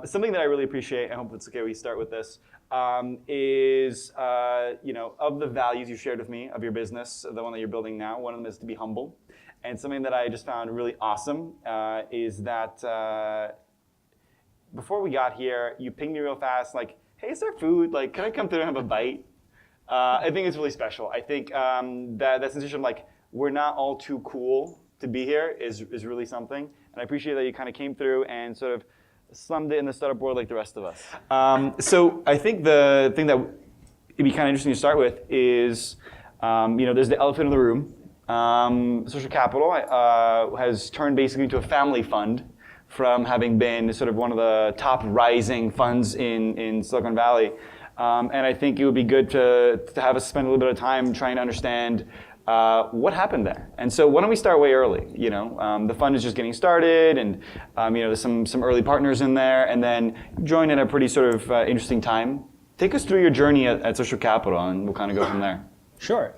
Something that I really appreciate, I hope it's okay we start with this, is of the values you shared with me of your business, the one that you're building now, one of them is to be humble. And something that I just found really awesome is that before we got here, you pinged me real fast, like, hey, is there food? Like, can I come through and have a bite? I think it's really special. I think that sensation of like, we're not all too cool to be here is really something. And I appreciate that you kind of came through and sort of slummed it in the startup world like the rest of us. So I think the thing that it'd be kind of interesting to start with is, there's the elephant in the room. Social Capital has turned basically into a family fund from having been sort of one of the top rising funds in Silicon Valley. And I think it would be good to have us spend a little bit of time trying to understand what happened there. And so why don't we start way early? The fund is just getting started, and there's some early partners in there, and then you joined at a pretty sort of interesting time. Take us through your journey at Social Capital, and we'll kind of go from there. Sure.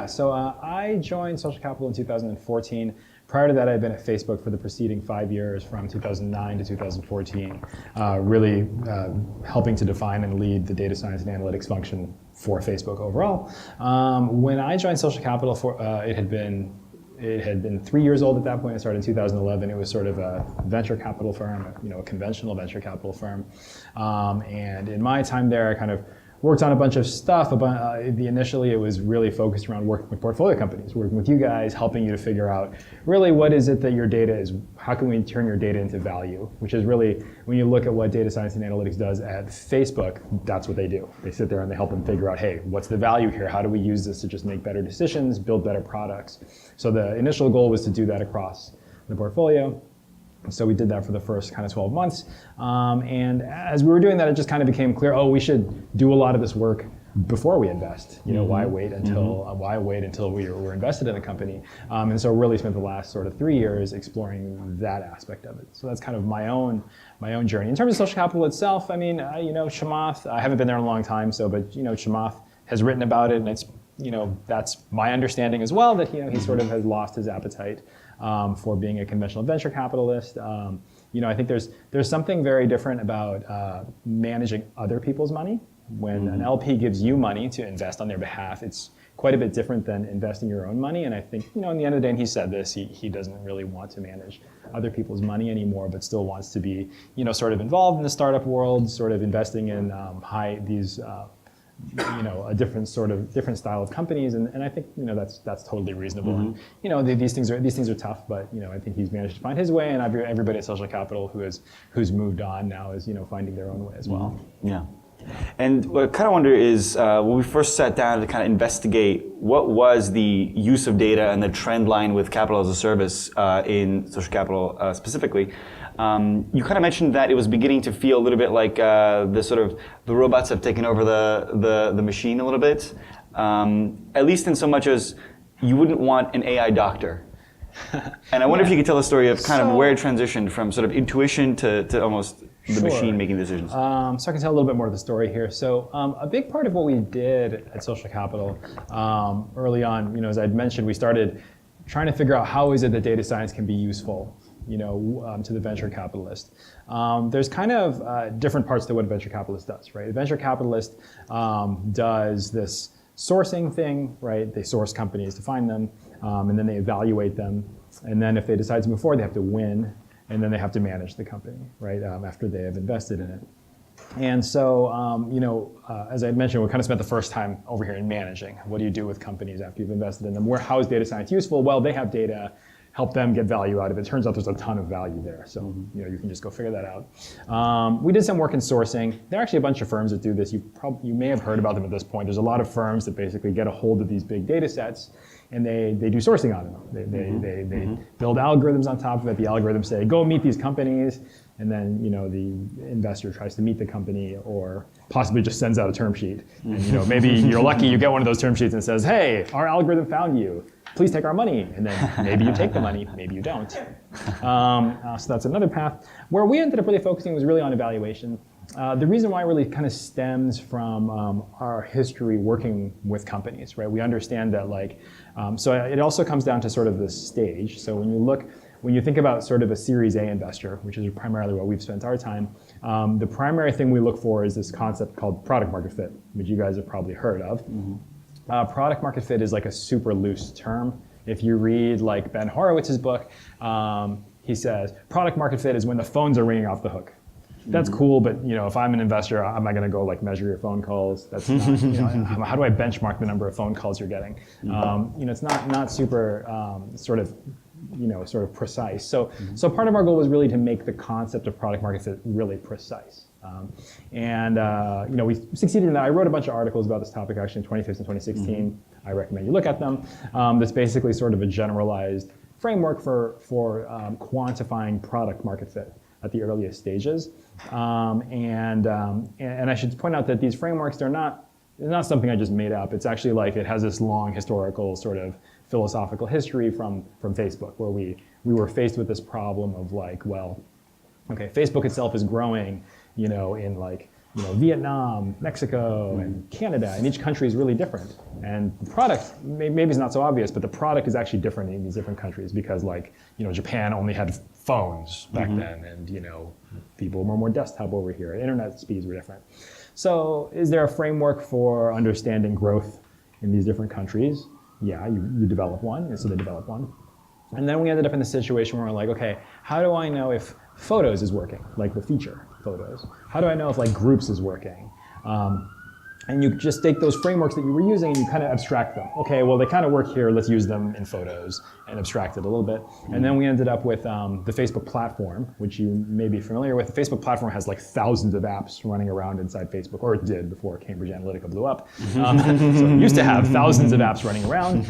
So I joined Social Capital in 2014. Prior to that, I'd been at Facebook for the preceding 5 years, from 2009 to 2014, really helping to define and lead the data science and analytics function for Facebook overall. When I joined Social Capital, it had been 3 years old at that point. I started in 2011. It was sort of a venture capital firm, a conventional venture capital firm. And in my time there, I kind of worked on a bunch of stuff. Initially, it was really focused around working with portfolio companies, working with you guys, helping you to figure out really what is it that your data is, how can we turn your data into value, which is really, when you look at what data science and analytics does at Facebook, that's what they do. They sit there and they help them figure out, hey, what's the value here? How do we use this to just make better decisions, build better products? So the initial goal was to do that across the portfolio. So we did that for the first kind of 12 months. And as we were doing that, it just kind of became clear, we should do a lot of this work before we invest. Why wait until we were invested in the company? And so really spent the last sort of 3 years exploring that aspect of it. So that's kind of my own journey. In terms of Social Capital itself, I mean, Chamath, I haven't been there in a long time, but Chamath has written about it, and it's, that's my understanding as well, that he sort of has lost his appetite for being a conventional venture capitalist. I think there's something very different about managing other people's money. When an LP gives you money to invest on their behalf, it's quite a bit different than investing your own money. And I think, in the end of the day, and he said this, he doesn't really want to manage other people's money anymore, but still wants to be, sort of involved in the startup world, sort of investing in a different style of companies, and I think that's totally reasonable. And these things are tough, but I think he's managed to find his way, and everybody at Social Capital who's moved on now is finding their own way as well. Yeah. And what I kind of wonder is, when we first sat down to kind of investigate what was the use of data and the trend line with capital as a service in Social Capital specifically, you kind of mentioned that it was beginning to feel a little bit like the robots have taken over the machine a little bit, at least in so much as you wouldn't want an AI doctor. And I wonder if you could tell a story of kind of where it transitioned from sort of intuition to almost the machine making decisions. So I can tell a little bit more of the story here. So a big part of what we did at Social Capital early on, as I'd mentioned, we started trying to figure out how is it that data science can be useful to the venture capitalist. There's kind of different parts to what a venture capitalist does, right? A venture capitalist does this sourcing thing, right? They source companies to find them, and then they evaluate them. And then if they decide to move forward, they have to win, and then they have to manage the company, right? After they have invested in it. And so, as I mentioned, we kind of spent the first time over here in managing. What do you do with companies after you've invested in them? How is data science useful? Well, they have data. Help them get value out of it. Turns out there's a ton of value there, so you can just go figure that out. We did some work in sourcing. There are actually a bunch of firms that do this. You may have heard about them at this point. There's a lot of firms that basically get a hold of these big data sets, and they do sourcing on them. They build algorithms on top of it. The algorithms say, go meet these companies, and then the investor tries to meet the company, or possibly just sends out a term sheet. And maybe you're lucky, you get one of those term sheets and it says, hey, our algorithm found you. Please take our money. And then maybe you take the money, maybe you don't. So that's another path. Where we ended up really focusing was really on evaluation. The reason why really kind of stems from our history working with companies, right? We understand that so it also comes down to sort of the stage. So when you look, when you think about sort of a Series A investor, which is primarily what we've spent our time, the primary thing we look for is this concept called product market fit, which you guys have probably heard of. Product market fit is like a super loose term. If you read like Ben Horowitz's book, he says product market fit is when the phones are ringing off the hook. That's cool, but if I'm an investor, am I going to go like measure your phone calls? That's not, how do I benchmark the number of phone calls you're getting? It's not super sort of precise. So part of our goal was really to make the concept of product market fit really precise. We succeeded in that. I wrote a bunch of articles about this topic actually in 2015 and 2016. I recommend you look at them. That's basically sort of a generalized framework for quantifying product market fit at the earliest stages. And I should point out that these frameworks, they're not something I just made up. It's actually like it has this long historical sort of philosophical history from Facebook, where we were faced with this problem of like, well, okay, Facebook itself is growing, in like, Vietnam, Mexico, and Canada, and each country is really different. And the product, maybe it's not so obvious, but the product is actually different in these different countries because like, Japan only had phones back then, and people were more desktop over here. Internet speeds were different. So is there a framework for understanding growth in these different countries? Yeah, you develop one, and so they develop one. And then we ended up in the situation where we're like, okay, how do I know if Photos is working, like the feature Photos? How do I know if like Groups is working? And you just take those frameworks that you were using and you kind of abstract them. Okay, well, they kind of work here. Let's use them in Photos and abstract it a little bit. And then we ended up with the Facebook platform, which you may be familiar with. The Facebook platform has like thousands of apps running around inside Facebook, or it did before Cambridge Analytica blew up. So it used to have thousands of apps running around.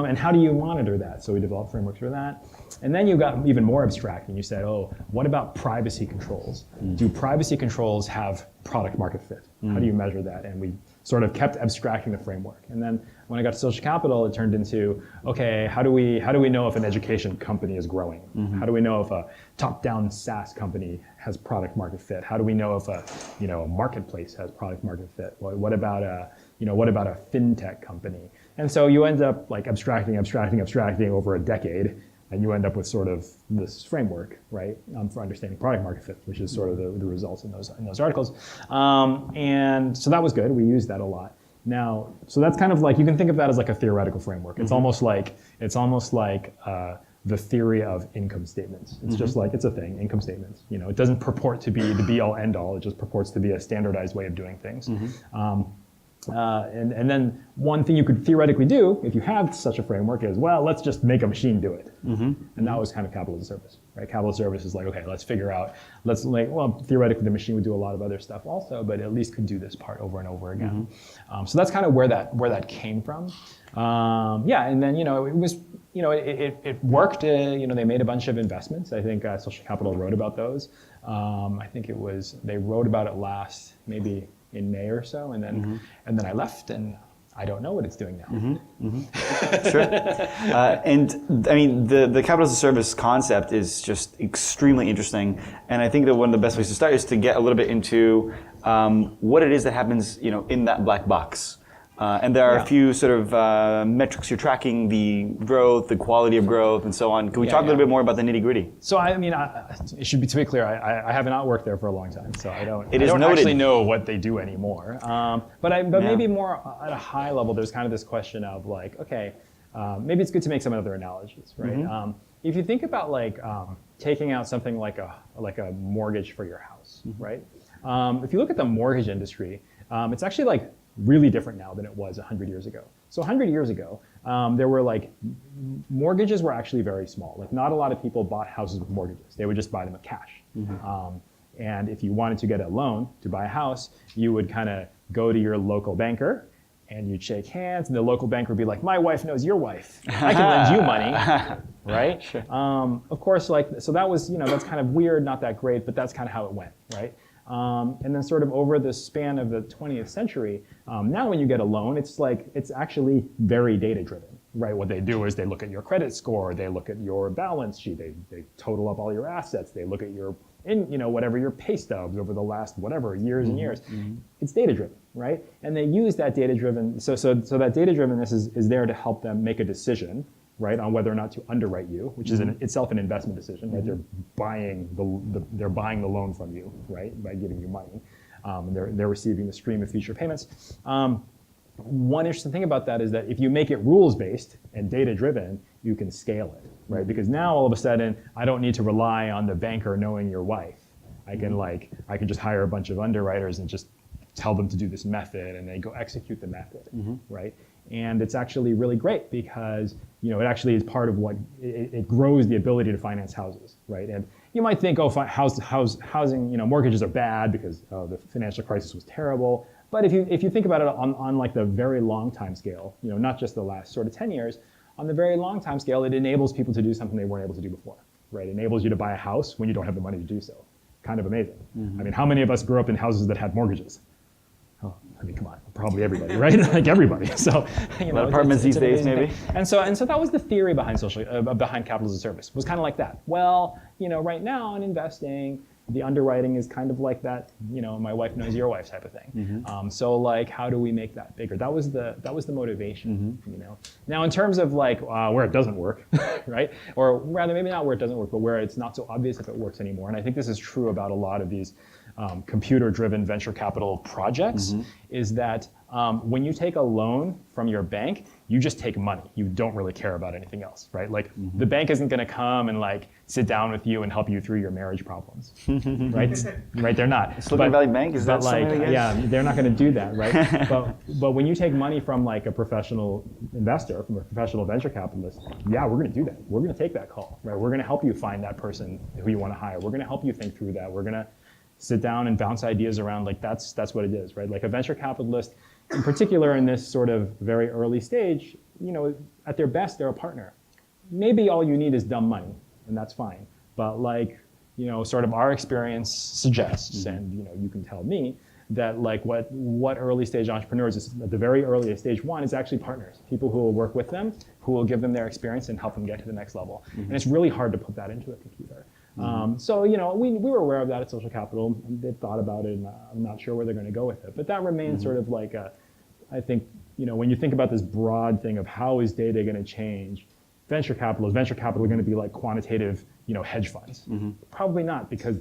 And how do you monitor that? So we developed frameworks for that. And then you got even more abstract and you said, oh, what about privacy controls? Do privacy controls have product market fit? How do you measure that? And we sort of kept abstracting the framework. And then when I got to Social Capital, it turned into, okay, how do we know if an education company is growing? How do we know if a top-down SaaS company has product market fit? How do we know if a marketplace has product market fit? What about a fintech company? And so you end up like abstracting over a decade, and you end up with sort of this framework, right, for understanding product market fit, which is sort of the results in those articles. And so that was good. We used that a lot. Now, so that's kind of like, you can think of that as like a theoretical framework. It's almost like the theory of income statements. It's just like, it's a thing, income statements. It doesn't purport to be the be all end all. It just purports to be a standardized way of doing things. And then one thing you could theoretically do if you have such a framework is, well, let's just make a machine do it. And that was kind of capital as a service, right? Capital as a service is like, okay, let's figure out, well, theoretically the machine would do a lot of other stuff also, but at least could do this part over and over again. So that's kind of where that came from. And then, it was, it worked. They made a bunch of investments. I think Social Capital wrote about those. I think they wrote about it last, maybe in May or so, and then I left, and I don't know what it's doing now. Sure. And I mean, the capital as a service concept is just extremely interesting, and I think that one of the best ways to start is to get a little bit into what it is that happens, in that black box. And there are a few sort of metrics you're tracking: the growth, the quality of growth, and so on. Can we talk a little bit more about the nitty-gritty? So it should be to be clear, I have not worked there for a long time, so I don't noted. Actually know what they do anymore. But maybe more at a high level, there's kind of this question of like, okay, maybe it's good to make some other analogies, right? If you think about like taking out something like a mortgage for your house, right? If you look at the mortgage industry, it's actually like really different now than it was 100 years ago. So 100 years ago, there were like, mortgages were actually very small. Like not a lot of people bought houses with mortgages. They would just buy them with cash. And if you wanted to get a loan to buy a house, you would kind of go to your local banker and you'd shake hands, and the local banker would be like, my wife knows your wife. I can lend you money, right? Sure. Of course, like, so that was, that's kind of weird, not that great, but that's kind of how it went, right? And then sort of over the span of the 20th century, now when you get a loan, it's actually very data driven, right? What they do is they look at your credit score, they look at your balance sheet, they total up all your assets, they look at your, whatever your pay stubs over the last years and years. It's data driven, right? And they use that data driven, so that data drivenness is there to help them make a decision right, on whether or not to underwrite you, which is in itself an investment decision, right? They're buying the loan from you, right, by giving you money. They're receiving the stream of future payments. One interesting thing about that is that if you make it rules-based and data-driven, you can scale it, right? Because now all of a sudden, I don't need to rely on the banker knowing your wife. I can just hire a bunch of underwriters and just tell them to do this method, and they go execute the method, right? And it's actually really great because it actually is part of what it grows the ability to finance houses, right? And you might think, oh, housing, mortgages are bad because the financial crisis was terrible. But if you think about it on like the very long time scale, not just the last sort of 10 years, on the very long time scale, it enables people to do something they weren't able to do before, right? It enables you to buy a house when you don't have the money to do so. Kind of amazing. I mean, how many of us grew up in houses that had mortgages? Oh, I mean, come on, probably everybody, right? Like everybody. So, apartments these days, maybe. And so that was the theory behind behind capital as a service. Was kind of like that. Well, right now in investing, the underwriting is kind of like that. My wife knows your wife type of thing. So like, how do we make that bigger? That was the motivation. Now in terms of like where it doesn't work, right? Or rather, maybe not where it doesn't work, but where it's not so obvious if it works anymore. And I think this is true about a lot of these computer-driven venture capital projects, is that when you take a loan from your bank, you just take money. You don't really care about anything else, right? Like the bank isn't going to come and like sit down with you and help you through your marriage problems, right? Right? They're not. Silicon Valley Bank, is that like, something? Yeah, they're not going to do that, right? but when you take money from like a professional investor, from a professional venture capitalist, yeah, we're going to do that. We're going to take that call, right? We're going to help you find that person who you want to hire. We're going to help you think through that. We're going to sit down and bounce ideas around. Like that's what it is, right? Like a venture capitalist, in particular in this sort of very early stage, at their best, they're a partner. Maybe all you need is dumb money, and that's fine. But like, sort of our experience suggests, and you can tell me, that like what early stage entrepreneurs is at the very earliest stage one is actually partners, people who will work with them, who will give them their experience and help them get to the next level. And it's really hard to put that into a computer. So we were aware of that at Social Capital. They've thought about it, and I'm not sure where they're going to go with it. But that remains sort of like I think when you think about this broad thing of how is data going to change, venture capital going to be like quantitative hedge funds? Probably not, because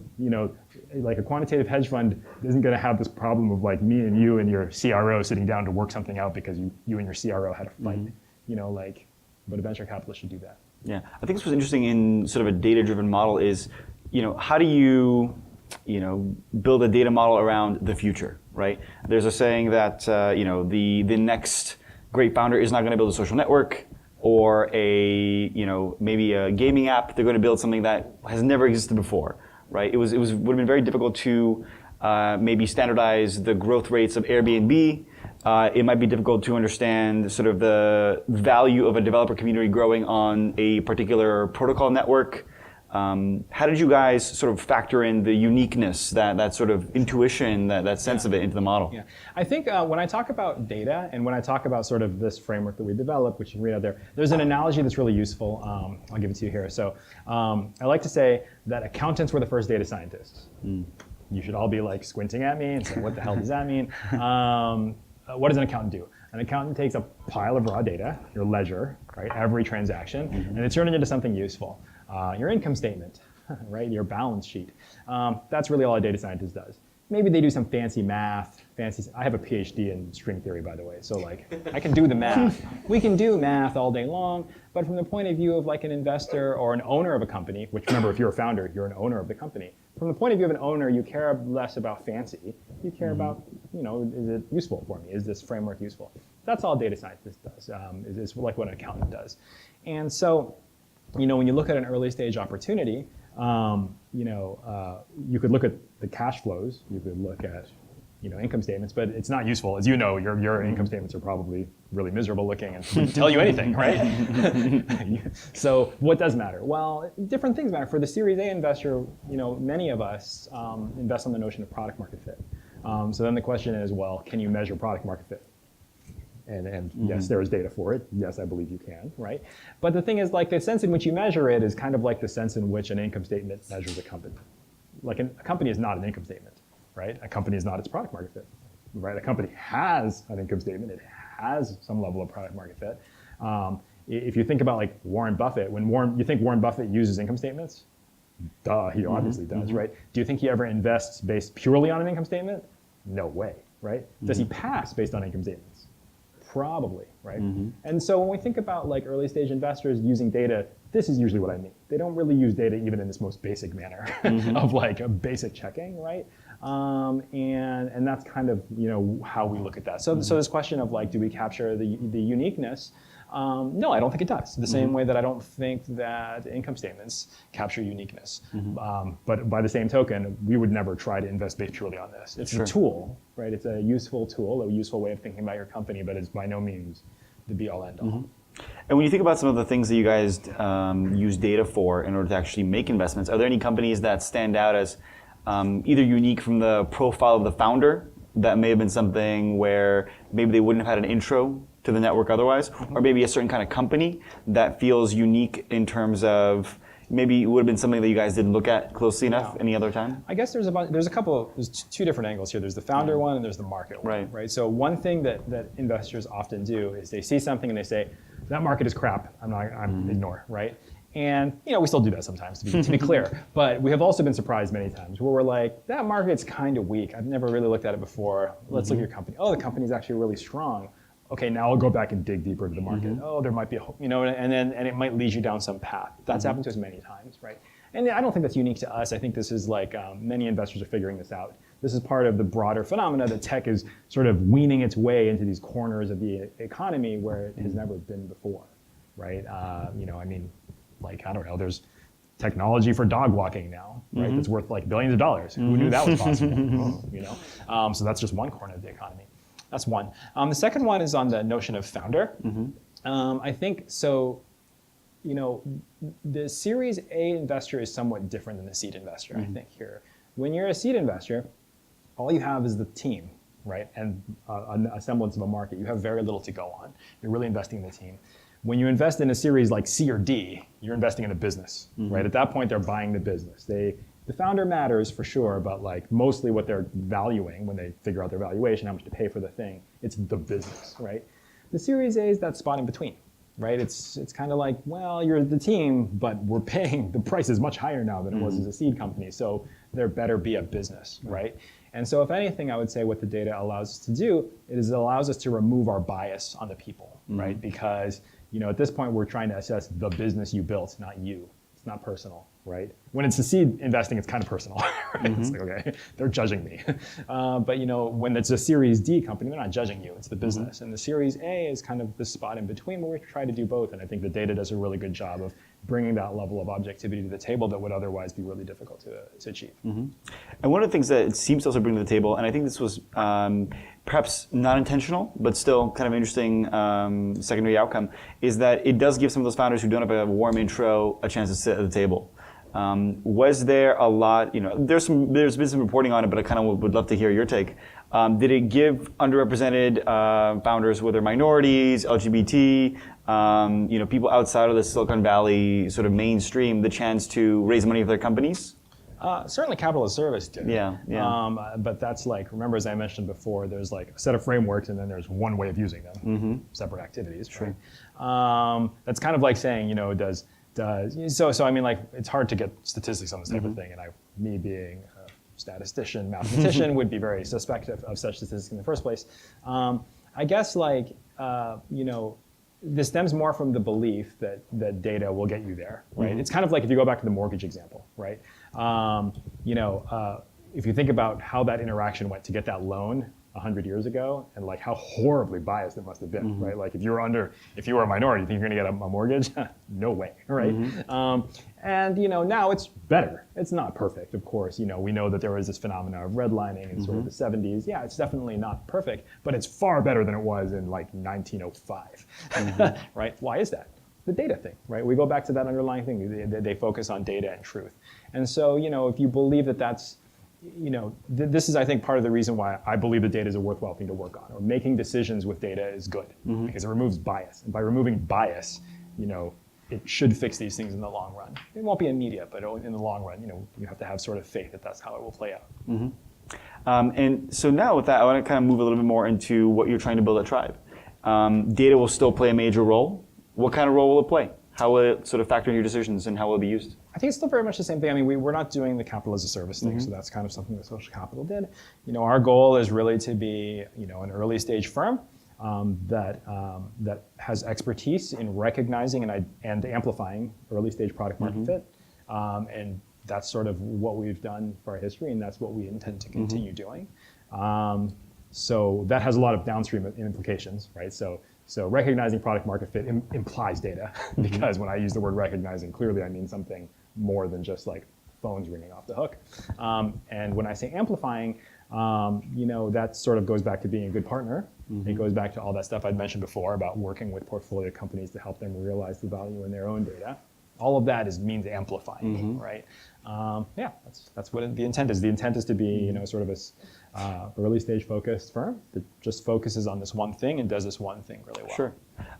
like a quantitative hedge fund isn't going to have this problem of like me and you and your CRO sitting down to work something out because you and your CRO had a fight. But a venture capitalist should do that. Yeah, I think this was interesting in sort of a data-driven model is, how do you, build a data model around the future, right? There's a saying that, the next great founder is not going to build a social network or maybe a gaming app. They're going to build something that has never existed before, right? Would have been very difficult to maybe standardize the growth rates of Airbnb. It might be difficult to understand sort of the value of a developer community growing on a particular protocol network. How did you guys sort of factor in the uniqueness, that sort of intuition, that sense of it into the model? Yeah, I think when I talk about data and when I talk about sort of this framework that we developed, which you can read out there, there's an analogy that's really useful. I'll give it to you here. So I like to say that accountants were the first data scientists. You should all be like squinting at me and saying, what the hell does that mean? What does an accountant do? An accountant takes a pile of raw data, your ledger, right, every transaction, and they turn it into something useful. Your income statement, right, your balance sheet. That's really all a data scientist does. Maybe they do some fancy math. I have a PhD in string theory, by the way, so like I can do the math. We can do math all day long, but from the point of view of like an investor or an owner of a company, which remember, if you're a founder, you're an owner of the company. From the point of view of an owner, you care less about fancy. You care about, is it useful for me? Is this framework useful? That's all a data scientist does, is like what an accountant does. And so, when you look at an early stage opportunity, you could look at the cash flows, you could look at income statements, but it's not useful. As you know, your income statements are probably really miserable looking and wouldn't tell you anything, right? So what does matter? Well, different things matter. For the Series A investor, many of us invest on the notion of product market fit. So then the question is, well, can you measure product market fit? And yes, there is data for it. Yes, I believe you can, right? But the thing is, like, the sense in which you measure it is kind of like the sense in which an income statement measures a company. Like, a company is not an income statement, right? A company is not its product market fit, right? A company has an income statement. It has some level of product market fit. if you think about like Warren Buffett, you think Warren Buffett uses income statements? Duh, he obviously does, right? Do you think he ever invests based purely on an income statement? No way, right? Does he pass based on income statements? Probably, right? And so when we think about like early stage investors using data, this is usually what I mean. They don't really use data even in this most basic manner of like a basic checking, right? And that's kind of how we look at that. So this question of like, do we capture the uniqueness? No, I don't think it does. The same way that I don't think that income statements capture uniqueness. But by the same token, we would never try to invest based purely on this. It's a tool, right? It's a useful tool, a useful way of thinking about your company, but it's by no means the be all end all. And when you think about some of the things that you guys use data for in order to actually make investments, are there any companies that stand out as either unique from the profile of the founder, that may have been something where maybe they wouldn't have had an intro to the network otherwise, or maybe a certain kind of company that feels unique in terms of maybe it would have been something that you guys didn't look at closely enough any other time? I guess there's two different angles here. There's the founder one and there's the market one, right? So one thing that investors often do is they see something and they say, that market is crap, I'm ignore, right? And we still do that sometimes, to be clear. But we have also been surprised many times where we're like, that market's kind of weak. I've never really looked at it before. Let's look at your company. Oh, the company's actually really strong. Okay, now I'll go back and dig deeper into the market. Oh, there might be and it might lead you down some path. That's happened to us many times, right? And I don't think that's unique to us. I think this is like many investors are figuring this out. This is part of the broader phenomena that tech is sort of weaning its way into these corners of the economy where it has never been before, right? I don't know, there's technology for dog walking now, right? That's worth like billions of dollars. Who knew that was possible? So that's just one corner of the economy. That's one. The second one is on the notion of founder. I think so. The Series A investor is somewhat different than the seed investor. I think here, when you're a seed investor, all you have is the team, right, and a semblance of a market. You have very little to go on. You're really investing in the team. When you invest in a series like C or D, you're investing in a business, right? At that point, they're buying the business. The founder matters for sure, but like mostly what they're valuing when they figure out their valuation, how much to pay for the thing, it's the business, right? The Series A is that spot in between, right? It's kind of like, well, you're the team, but we're paying, the price is much higher now than it was as a seed company, so there better be a business, right? And so if anything, I would say what the data allows us to do is it allows us to remove our bias on the people, right? Because at this point, we're trying to assess the business you built, not you. It's not personal, right? When it's a seed investing, it's kind of personal, right? It's like, okay, they're judging me. But when it's a Series D company, they're not judging you, it's the business. And the Series A is kind of the spot in between where we try to do both. And I think the data does a really good job of bringing that level of objectivity to the table that would otherwise be really difficult to achieve. And one of the things that it seems to also bring to the table, and I think this was perhaps not intentional, but still kind of interesting secondary outcome, is that it does give some of those founders who don't have a warm intro a chance to sit at the table. Was there a lot, there's been some reporting on it, but I kind of would love to hear your take. Did it give underrepresented founders, whether minorities, LGBT, people outside of the Silicon Valley sort of mainstream, the chance to raise money for their companies? Certainly capital as service did. Yeah. But that's like, remember as I mentioned before, there's like a set of frameworks and then there's one way of using them, separate activities. Sure. Right? That's kind of like saying, so I mean, like, it's hard to get statistics on this type of thing, and me being a statistician, mathematician, would be very suspect of such statistics in the first place. I guess this stems more from the belief that data will get you there, right? It's kind of like if you go back to the mortgage example, right? If you think about how that interaction went to get that loan 100 years ago, and like how horribly biased it must have been, right? Like if you were a minority, you think you're gonna get a mortgage? No way, right? And now it's better. It's not perfect, of course. We know that there was this phenomena of redlining in sort of the 70s. Yeah, it's definitely not perfect, but it's far better than it was in like 1905, right? Why is that? The data thing, right? We go back to that underlying thing. They focus on data and truth. And so, if you believe that that's, this is, I think, part of the reason why I believe that data is a worthwhile thing to work on, or making decisions with data is good, because it removes bias. And by removing bias, it should fix these things in the long run. It won't be immediate, but in the long run, you have to have sort of faith that that's how it will play out. And so now with that, I want to kind of move a little bit more into what you're trying to build at Tribe. Data will still play a major role What kind of role will it play? How will it sort of factor in your decisions, and how will it be used? I think it's still very much the same thing. I mean, we're not doing the capital as a service thing, so that's kind of something that Social Capital did. Our goal is really to be, an early stage firm that has expertise in recognizing and amplifying early stage product market fit, and that's sort of what we've done for our history, and that's what we intend to continue doing. So that has a lot of downstream implications, right? So recognizing product market fit implies data, because when I use the word recognizing, clearly I mean something more than just like phones ringing off the hook. And when I say amplifying, that sort of goes back to being a good partner. It goes back to all that stuff I'd mentioned before about working with portfolio companies to help them realize the value in their own data. All of that means amplifying, right? That's what the intent is. The intent is to be, sort of a early stage focused firm that just focuses on this one thing and does this one thing really well. Sure.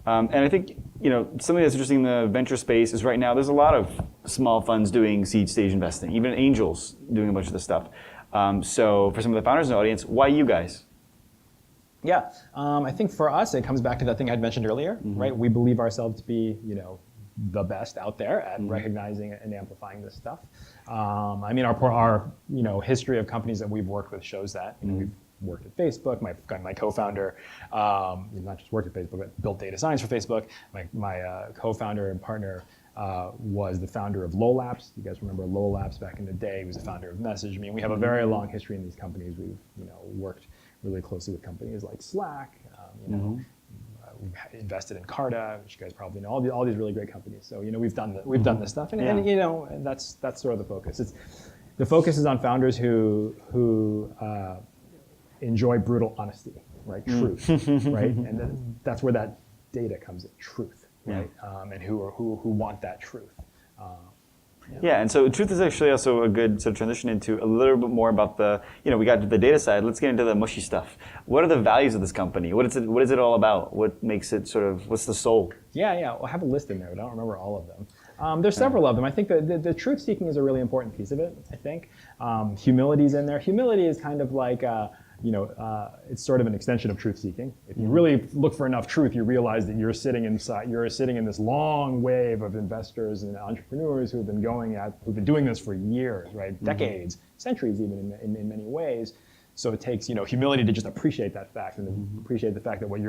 And I think, something that's interesting in the venture space is right now there's a lot of small funds doing seed stage investing, even angels doing a bunch of this stuff. So for some of the founders in the audience, why you guys? Yeah, I think for us, it comes back to that thing I'd mentioned earlier, right? We believe ourselves to be, the best out there at recognizing and amplifying this stuff. I mean, our history of companies that we've worked with shows that. We've worked at Facebook. My co-founder, not just worked at Facebook, but built data science for Facebook. My co-founder and partner was the founder of Lowell Labs. You guys remember Lowell Labs back in the day? He was the founder of Message. I mean, we have a very long history in these companies. We've worked really closely with companies like Slack. We've invested in Carta, which you guys probably know. All these really great companies. So we've done this stuff, and that's sort of the focus. The focus is on founders who enjoy brutal honesty, right? Truth, right? And that's where that data comes in, truth, right? And who want that truth. Yeah, and so truth is actually also a good sort of transition into a little bit more about the, we got to the data side. Let's get into the mushy stuff. What are the values of this company? What is it all about? What makes it what's the soul? Yeah. Well, I have a list in there, but I don't remember all of them. There's several of them. I think the truth seeking is a really important piece of it, I think. Humility's in there. Humility is kind of like, it's sort of an extension of truth seeking. If you really look for enough truth, you realize that you're sitting in this long wave of investors and entrepreneurs who've been doing this for years, right? Decades, centuries even in many ways. So it takes, humility to just appreciate that fact and appreciate the fact that what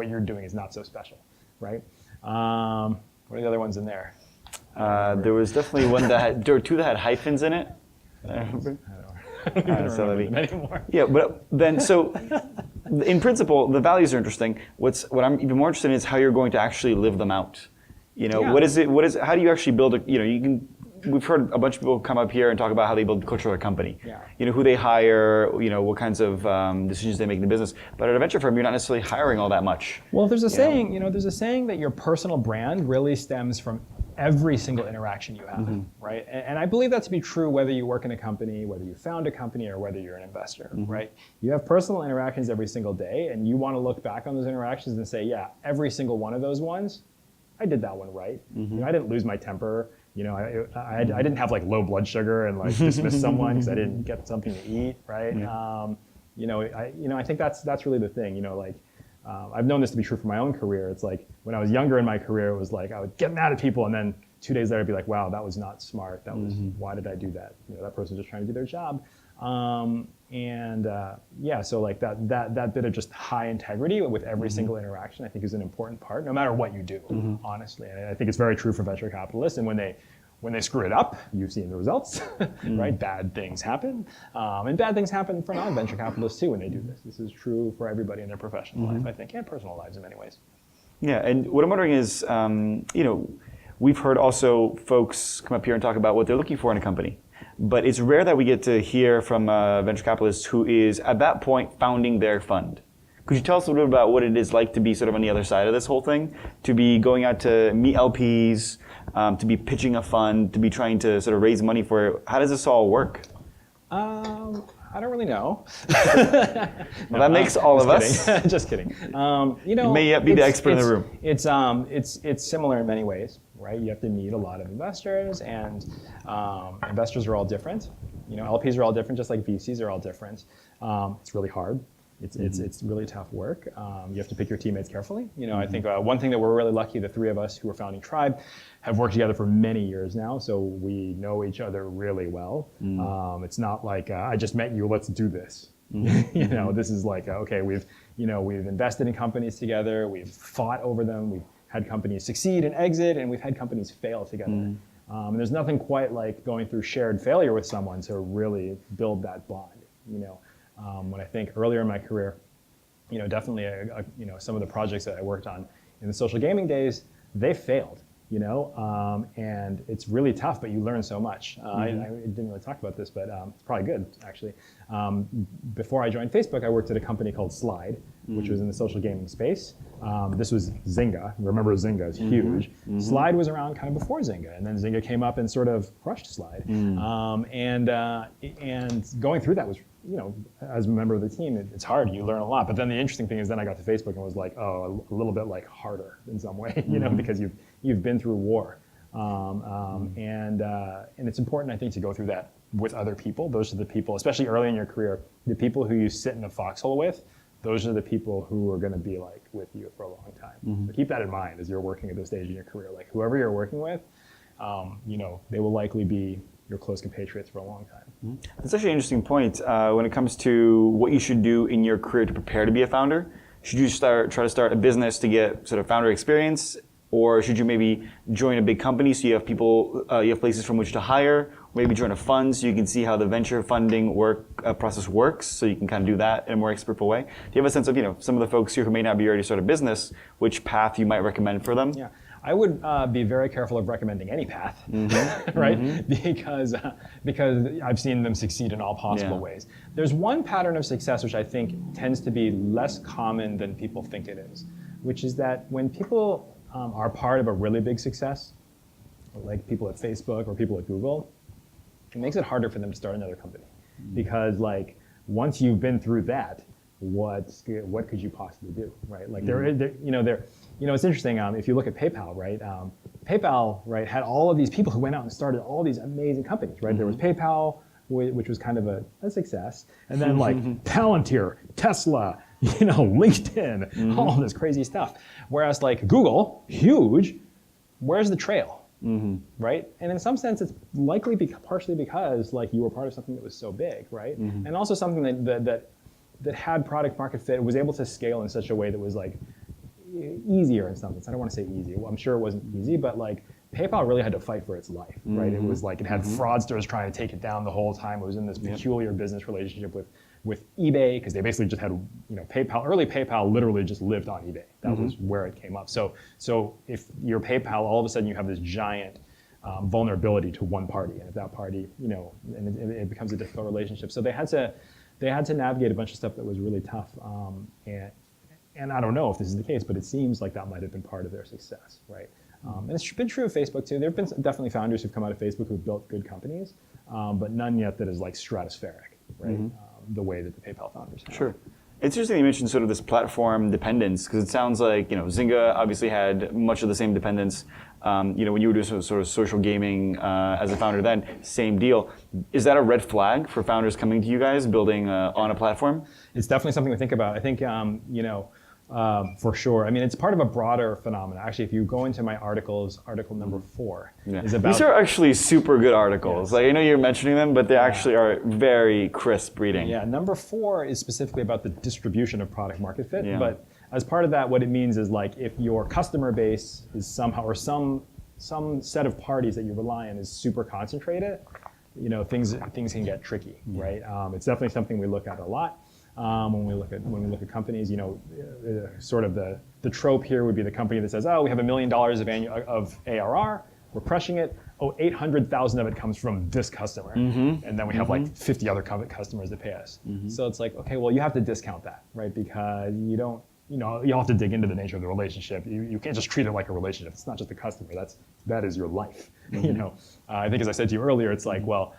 you're doing is not so special, right? What are the other ones in there? There was definitely there were two that had hyphens in it. I remember. I don't even remember them anymore. Yeah, but then in principle, the values are interesting. What I'm even more interested in is how you're going to actually live them out. What is it? How do you actually build we've heard a bunch of people come up here and talk about how they build the culture of a company. Yeah. Who they hire, what kinds of decisions they make in the business. But at a venture firm, you're not necessarily hiring all that much. Well, there's a saying, there's a saying that your personal brand really stems from every single interaction you have, right? And I believe that to be true whether you work in a company, whether you found a company, or whether you're an investor, right? You have personal interactions every single day, and you want to look back on those interactions and say, yeah, every single one of those ones, I did that one right. I didn't lose my temper. I didn't have like low blood sugar and like dismiss someone because I didn't get something to eat, right? I think that's really the thing. I've known this to be true for my own career. It's like when I was younger in my career, it was like I would get mad at people, and then 2 days later, I'd be like, "Wow, that was not smart. That was why did I do that? That person's just trying to do their job." So like that bit of just high integrity with every single interaction, I think, is an important part, no matter what you do, honestly. And I think it's very true for venture capitalists. And when they screw it up, you've seen the results, right? Bad things happen. And bad things happen for non-venture capitalists too when they do this. This is true for everybody in their professional life, I think, and personal lives in many ways. Yeah, and what I'm wondering is, we've heard also folks come up here and talk about what they're looking for in a company. But it's rare that we get to hear from a venture capitalist who is, at that point, founding their fund. Could you tell us a little bit about what it is like to be sort of on the other side of this whole thing? To be going out to meet LPs, to be pitching a fund, to be trying to sort of raise money for it. How does this all work? I don't really know. Well, that makes all of us. Just kidding. You may yet be the expert in the room. It's similar in many ways, right? You have to meet a lot of investors, and investors are all different. LPs are all different, just like VCs are all different. It's really hard. It's really tough work. You have to pick your teammates carefully. I think one thing that we're really lucky, the three of us who are founding Tribe have worked together for many years now, so we know each other really well. It's not like I just met you, let's do this. This is like okay, we've invested in companies together, we've fought over them, we've had companies succeed and exit, and we've had companies fail together. And there's nothing quite like going through shared failure with someone to really build that bond. When I think earlier in my career, definitely some of the projects that I worked on in the social gaming days, they failed. And it's really tough, but you learn so much. I didn't really talk about this, but it's probably good, actually. Before I joined Facebook, I worked at a company called Slide, which was in the social gaming space. This was Zynga. Remember Zynga is huge. Slide was around kind of before Zynga, and then Zynga came up and sort of crushed Slide. And going through that was, as a member of the team, it's hard. You learn a lot. But then the interesting thing is then I got to Facebook and was like, oh, a little bit like harder in some way, because you've been through war. And it's important, I think, to go through that with other people. Those are the people, especially early in your career, the people who you sit in a foxhole with, those are the people who are going to be like with you for a long time. So keep that in mind as you're working at this stage in your career. Like whoever you're working with, they will likely be your close compatriots for a long time. That's actually an interesting point. When it comes to what you should do in your career to prepare to be a founder, should you try to start a business to get sort of founder experience? Or should you maybe join a big company so you have people, you have places from which to hire? Maybe join a fund so you can see how the venture funding process works, so you can kind of do that in a more expertful way. Do you have a sense of, some of the folks here who may not be ready to start a business, which path you might recommend for them? Yeah, I would be very careful of recommending any path, right? Because I've seen them succeed in all possible ways. There's one pattern of success which I think tends to be less common than people think it is, which is that when people are part of a really big success, like people at Facebook or people at Google, it makes it harder for them to start another company. Because like once you've been through that, what could you possibly do, right? Like it's interesting. If you look at PayPal, right? PayPal, right, had all of these people who went out and started all these amazing companies, right? There was PayPal, which was kind of a success, and then like Palantir, Tesla, LinkedIn, all of this crazy stuff. Whereas like Google, huge, where's the trail? Right? And in some sense, it's likely partially because like you were part of something that was so big, right? And also something that had product market fit, was able to scale in such a way that was like easier in some sense. I don't want to say easy. Well, I'm sure it wasn't easy, but like PayPal really had to fight for its life, right? It was like it had fraudsters trying to take it down the whole time. It was in this peculiar business relationship with eBay, because they basically just had, PayPal. Early PayPal literally just lived on eBay. That was where it came up. So if you're PayPal, all of a sudden you have this giant vulnerability to one party, and if that party, and it becomes a difficult relationship. So they had to navigate a bunch of stuff that was really tough. And I don't know if this is the case, but it seems like that might have been part of their success, right? And it's been true of Facebook too. There have been definitely founders who've come out of Facebook who've built good companies, but none yet that is like stratospheric, right? The way that the PayPal founders have. Sure. It's interesting you mentioned sort of this platform dependence, because it sounds like, Zynga obviously had much of the same dependence. When you were doing sort of social gaming as a founder then, same deal. Is that a red flag for founders coming to you guys, building on a platform? It's definitely something to think about. I think, for sure. I mean, it's part of a broader phenomenon. Actually, if you go into my articles, article number 4 is about... These are actually super good articles. Yes. Like, I know you're mentioning them, but they actually are very crisp reading. Yeah, number 4 is specifically about the distribution of product market fit. Yeah. But as part of that, what it means is like if your customer base is somehow, or some set of parties that you rely on is super concentrated, things can get tricky, right? It's definitely something we look at a lot. When we look at companies, sort of the trope here would be the company that says, oh, we have $1 million of ARR, we're crushing it. Oh, 800,000 of it comes from this customer, and then we have like 50 other customers that pay us. So it's like, okay, well, you have to discount that, right? Because you don't, you'll have to dig into the nature of the relationship. You can't just treat it like a relationship. It's not just a customer. That is your life. I think as I said to you earlier, it's like, well.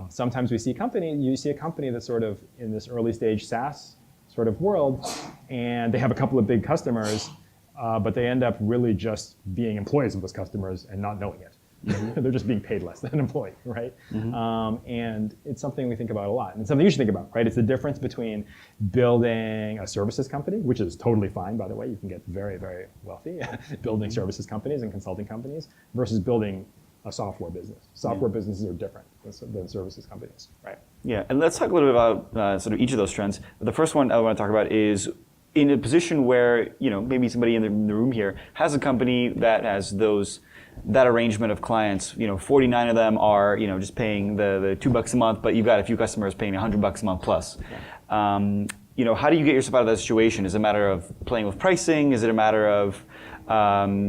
Sometimes you see a company that's sort of in this early stage SaaS sort of world, and they have a couple of big customers, but they end up really just being employees of those customers and not knowing it, They're just being paid less than an employee, right? And it's something we think about a lot, and it's something you should think about, right? It's the difference between building a services company, which is totally fine, by the way. You can get very, very wealthy building services companies and consulting companies, versus building a software business. Software businesses are different than services companies, right? Yeah, and let's talk a little bit about sort of each of those trends. The first one I want to talk about is in a position where, maybe somebody in the room here has a company that has that arrangement of clients. 49 of them are, just paying the $2 a month, but you've got a few customers paying $100 a month plus. Yeah. How do you get yourself out of that situation? Is it a matter of playing with pricing? Is it a matter of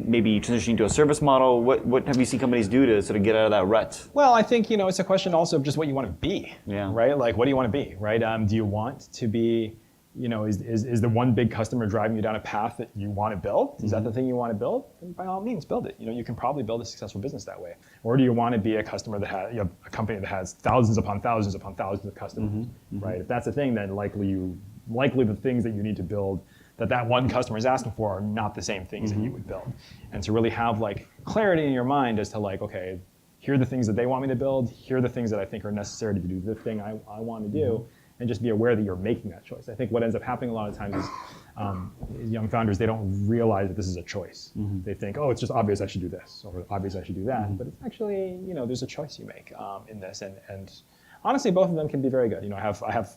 maybe transitioning to a service model? What have you seen companies do to sort of get out of that rut? Well, I think it's a question also of just what you want to be, right? Like, what do you want to be, right? Do you want to be, is the one big customer driving you down a path that you want to build? Is that the thing you want to build? Then by all means, build it. You can probably build a successful business that way. Or do you want to be a customer that has, a company that has thousands upon thousands upon thousands of customers, right? If that's the thing, then likely the things that you need to build that one customer is asking for are not the same things that you would build. And to really have like clarity in your mind as to like, okay, here are the things that they want me to build, here are the things that I think are necessary to do the thing I want to do, and just be aware that you're making that choice. I think what ends up happening a lot of times is young founders, they don't realize that this is a choice. They think, oh, it's just obvious I should do this, or obvious I should do that. But it's actually, there's a choice you make in this. And honestly, both of them can be very good. I have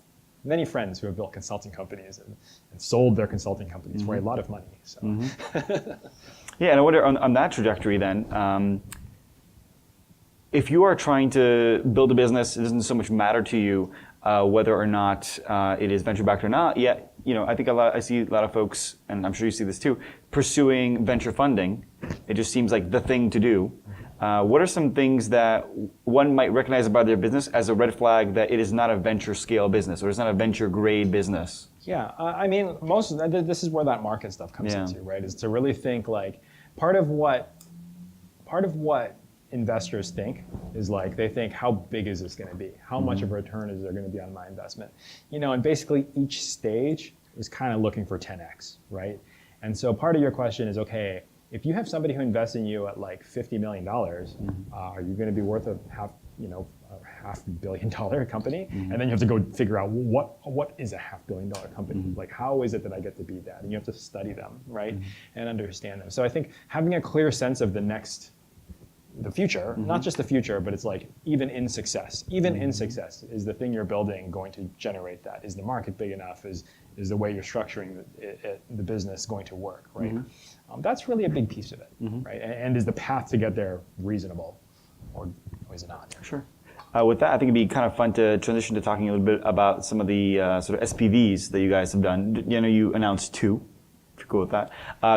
many friends who have built consulting companies and sold their consulting companies for a lot of money. So. Yeah, and I wonder on that trajectory then, if you are trying to build a business, it doesn't so much matter to you whether or not it is venture backed or not. Yet, I think I see a lot of folks, and I'm sure you see this too, pursuing venture funding. It just seems like the thing to do. What are some things that one might recognize about their business as a red flag that it is not a venture scale business, or it's not a venture grade business? Yeah, I mean, this is where that market stuff comes into, right? Is to really think like part of what investors think is like, they think, how big is this going to be? How much of a return is there going to be on my investment? And basically each stage is kind of looking for 10x, right? And so part of your question is, okay, if you have somebody who invests in you at like $50 million, are you going to be worth a $500 million company? And then you have to go figure out what is a $500 million company? Like, how is it that I get to be that? And you have to study them, right? And understand them. So I think having a clear sense of the future, not just the future, but it's like even in success, is the thing you're building going to generate that? Is the market big enough? Is the way you're structuring the business going to work, right? That's really a big piece of it, right? And is the path to get there reasonable, or is it not? Sure. With that, I think it'd be kind of fun to transition to talking a little bit about some of the sort of SPVs that you guys have done. You announced 2. If you're cool with that.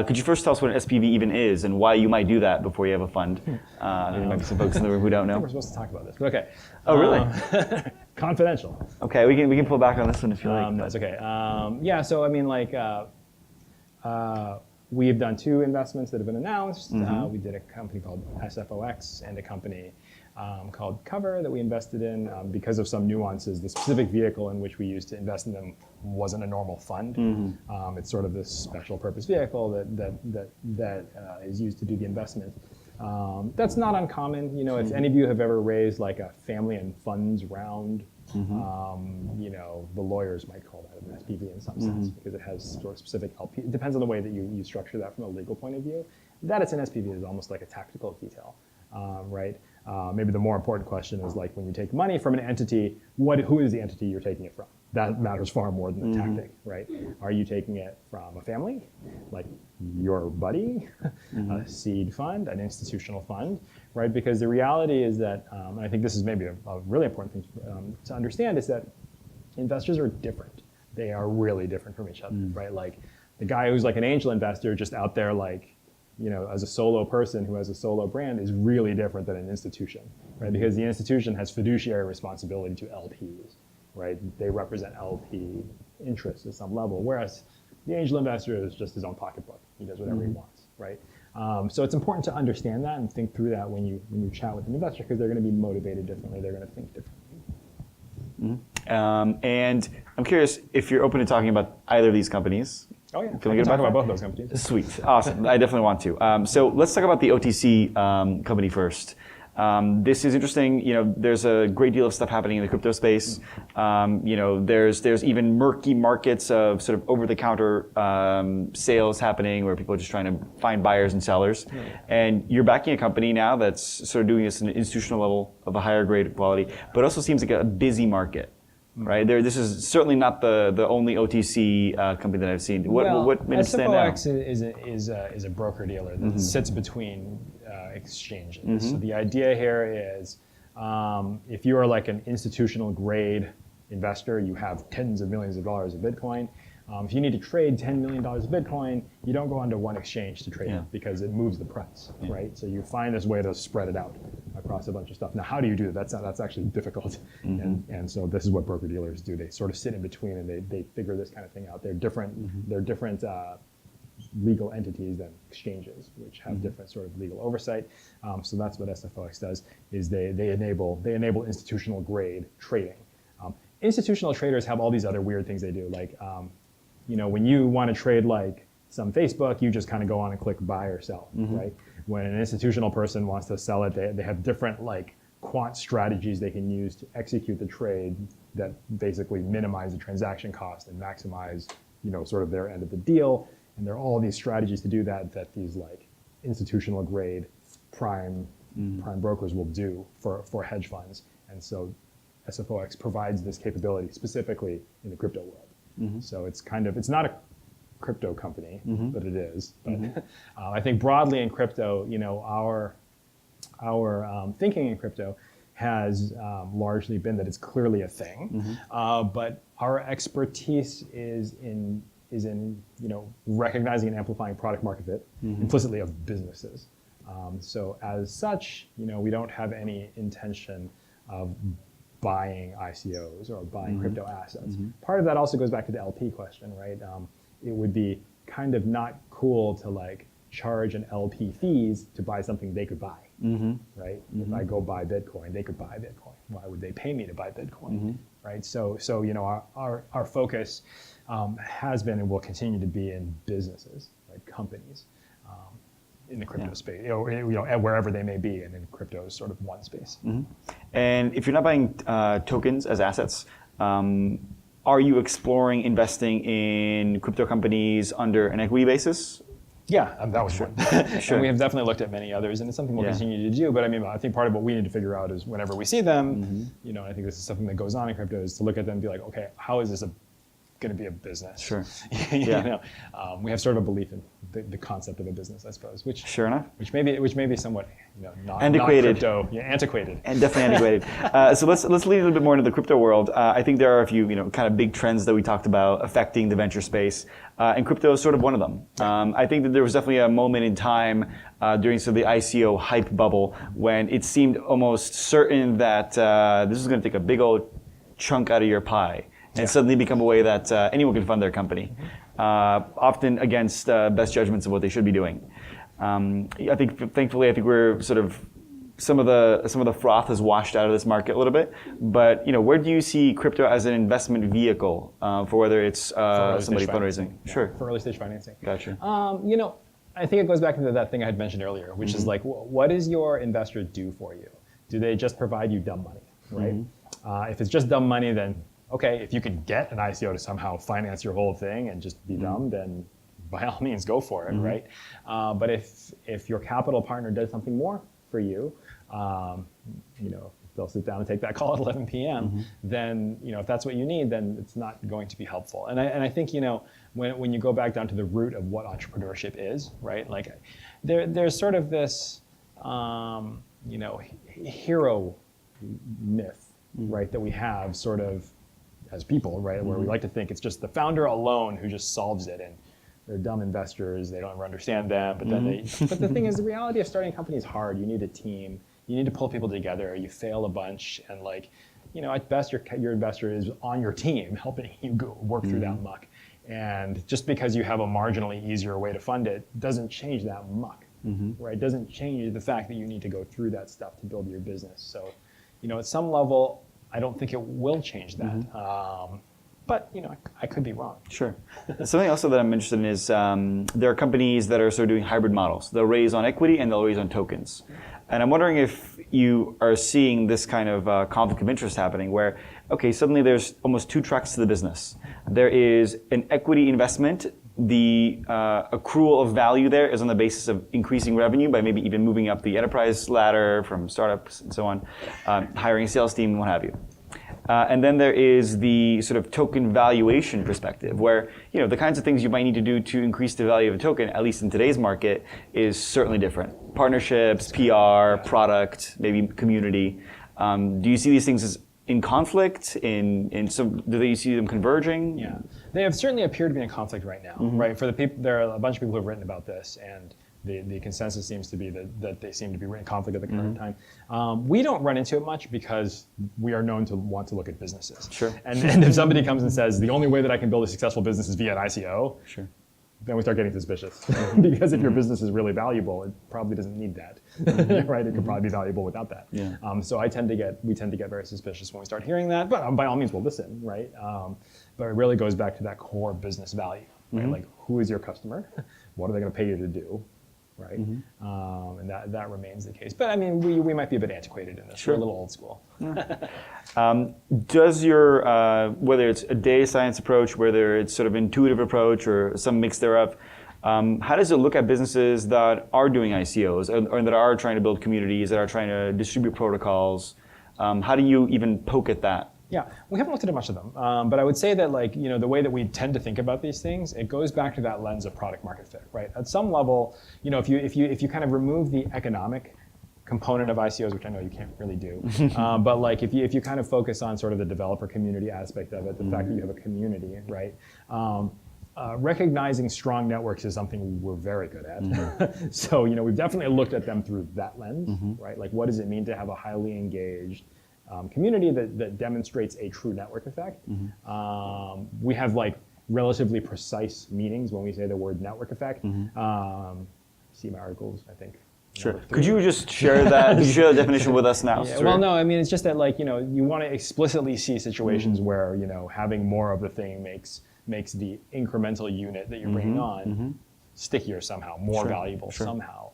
Could you first tell us what an SPV even is and why you might do that before you have a fund? There might be some folks in the room who don't know. I think we're supposed to talk about this, but okay. Oh, really? Confidential. Okay, we can pull back on this one if you like. That's okay. Yeah, so I mean, like, we have done 2 investments that have been announced. We did a company called SFOX and a company called Cover that we invested in because of some nuances. The specific vehicle in which we used to invest in them wasn't a normal fund. It's sort of this special purpose vehicle that is used to do the investment. That's not uncommon. If any of you have ever raised like a family and funds round, the lawyers might call that an SPV in some sense because it has sort of specific LP. It depends on the way that you structure that from a legal point of view. That it's an SPV is almost like a tactical detail, right? Maybe the more important question is like when you take money from an entity, who is the entity you're taking it from? That matters far more than the tactic, right? Are you taking it from a family, like your buddy, a seed fund, an institutional fund, right? Because the reality is that, and I think this is maybe a really important thing to understand, is that investors are different. They are really different from each other, right? Like the guy who's like an angel investor just out there like, as a solo person who has a solo brand is really different than an institution, right? Because the institution has fiduciary responsibility to LPs, right? They represent LP interests at some level, whereas the angel investor is just his own pocketbook. He does whatever he wants, right? So it's important to understand that and think through that when you chat with an investor, because they're going to be motivated differently. They're going to think differently. And I'm curious if you're open to talking about either of these companies. Oh yeah, Can we talk about both those companies? Sweet, awesome. I definitely want to. So let's talk about the OTC company first. This is interesting. There's a great deal of stuff happening in the crypto space. There's even murky markets of sort of over-the-counter sales happening where people are just trying to find buyers and sellers. And you're backing a company now that's sort of doing this at an institutional level of a higher grade of quality, but also seems like a busy market. Right there, this is certainly not the only OTC company that I've seen. What made it stand out? SFOX is a broker dealer that sits between exchanges. So the idea here is, if you are like an institutional grade investor, you have tens of millions of dollars of Bitcoin. If you need to trade $10 million of Bitcoin, you don't go onto one exchange to trade it because it moves the price, right? So you find this way to spread it out across a bunch of stuff. Now, how do you do that? That's actually difficult. And so this is what broker dealers do. They sort of sit in between and they figure this kind of thing out. They're different legal entities than exchanges, which have different sort of legal oversight. So that's what SFOX does, is they enable institutional grade trading. Institutional traders have all these other weird things they do, like when you want to trade like some Facebook, you just kind of go on and click buy or sell, right? When an institutional person wants to sell it, they have different like quant strategies they can use to execute the trade that basically minimize the transaction cost and maximize, sort of their end of the deal. And there are all these strategies to do that these like institutional grade prime brokers will do for hedge funds. And so SFOX provides this capability specifically in the crypto world. So it's not a crypto company, but it is. But I think broadly in crypto, our thinking in crypto has largely been that it's clearly a thing, but our expertise is in recognizing and amplifying product market fit implicitly of businesses. So as such, we don't have any intention of buying ICOs or buying crypto assets. Part of that also goes back to the LP question, right? It would be kind of not cool to like charge an LP fees to buy something they could buy, right? If I go buy Bitcoin, they could buy Bitcoin. Why would they pay me to buy Bitcoin, right? So our focus has been and will continue to be in businesses, right? Companies. In the crypto space, wherever they may be, and in crypto is sort of one space. And if you're not buying tokens as assets, are you exploring investing in crypto companies under an equity basis? Yeah, that was one. Sure. And we have definitely looked at many others, and it's something we'll continue to do. But I think part of what we need to figure out is whenever we see them, I think this is something that goes on in crypto, is to look at them and be like, okay, how is this going to be a business? Sure. We have sort of a belief in the concept of a business, I suppose. Which sure enough. Which may be somewhat not antiquated. Not crypto, antiquated. And definitely antiquated. So let's lead a little bit more into the crypto world. I think there are a few kind of big trends that we talked about affecting the venture space, and crypto is sort of one of them. I think that there was definitely a moment in time during sort of the Ico Hype Bubble when it seemed almost certain that this was going to take a big old chunk out of your pie and suddenly become a way that anyone can fund their company, often against best judgments of what they should be doing. I think, thankfully, we're sort of some of the froth has washed out of this market a little bit. But where do you see crypto as an investment vehicle for whether it's somebody fundraising? Yeah, sure. For early stage financing. Gotcha. I think it goes back into that thing I had mentioned earlier, which is like, what does your investor do for you? Do they just provide you dumb money, right? If it's just dumb money, then okay, if you can get an ICO to somehow finance your whole thing and just be dumb, then by all means go for it, right? But if your capital partner does something more for you, they'll sit down and take that call at 11 p.m. Then if that's what you need, then it's not going to be helpful. And I think when you go back down to the root of what entrepreneurship is, right? Like there's sort of this hero myth, right, that we have sort of as people, right, where we like to think it's just the founder alone who just solves it, and they're dumb investors, they don't ever understand them, but then but the thing is, the reality of starting a company is hard. You need a team, you need to pull people together, you fail a bunch, and at best your investor is on your team helping you work through that muck. And just because you have a marginally easier way to fund it doesn't change that muck, right? It doesn't change the fact that you need to go through that stuff to build your business. So, at some level, I don't think it will change that. But I could be wrong. Sure. Something also that I'm interested in is there are companies that are sort of doing hybrid models. They'll raise on equity and they'll raise on tokens. And I'm wondering if you are seeing this kind of conflict of interest happening where, okay, suddenly there's almost two tracks to the business. There is an equity investment. The accrual of value there is on the basis of increasing revenue by maybe even moving up the enterprise ladder from startups and so on, hiring a sales team and what have you. And then there is the sort of token valuation perspective where, the kinds of things you might need to do to increase the value of a token, at least in today's market, is certainly different. Partnerships, PR, product, maybe community. Do you see these things as in conflict? Do you see them converging? Yeah, they have certainly appeared to be in conflict right now, right? For the people, there are a bunch of people who have written about this, and the consensus seems to be that they seem to be in conflict at the current time. We don't run into it much because we are known to want to look at businesses. Sure. And if somebody comes and saes, the only way that I can build a successful business is via an ICO, sure, then we start getting suspicious. Because if your business is really valuable, it probably doesn't need that, right? It could probably be valuable without that. Yeah. So we tend to get very suspicious when we start hearing that, but by all means we'll listen, right? But it really goes back to that core business value, right? Like, who is your customer? What are they going to pay you to do? Right, and that remains the case. But I mean, we might be a bit antiquated in this. Sure. We're a little old school. Does your whether it's a data science approach, whether it's sort of intuitive approach, or some mix thereof, how does it look at businesses that are doing ICOs or that are trying to build communities, that are trying to distribute protocols? How do you even poke at that? Yeah, we haven't looked at much of them, but I would say that the way that we tend to think about these things, it goes back to that lens of product market fit, right? At some level, if you kind of remove the economic component of ICOs, which I know you can't really do, but if you kind of focus on sort of the developer community aspect of it, the fact that you have a community, right? Recognizing strong networks is something we're very good at. So we've definitely looked at them through that lens, right? Like, what does it mean to have a highly engaged community that demonstrates a true network effect? We have relatively precise meanings when we say the word network effect. See my articles, I think. Sure. Could you just share that? Could you share the definition with us now? Yeah, well, no, I mean, it's just that you want to explicitly see situations where having more of the thing makes the incremental unit that you're bringing on stickier somehow, more valuable somehow.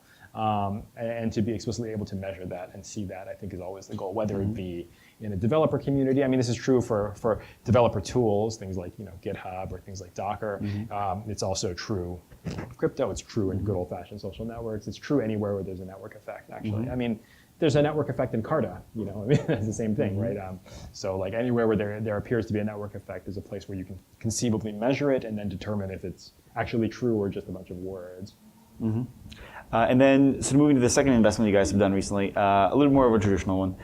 And to be explicitly able to measure that and see that, I think, is always the goal, whether it be in a developer community. I mean, this is true for developer tools, things like GitHub or things like Docker. It's also true in crypto. It's true in good old-fashioned social networks. It's true anywhere where there's a network effect, actually. I mean, there's a network effect in Carta. I mean, it's the same thing, right? So anywhere where there appears to be a network effect is a place where you can conceivably measure it and then determine if it's actually true or just a bunch of words. And then, so moving to the second investment you guys have done recently, a little more of a traditional one.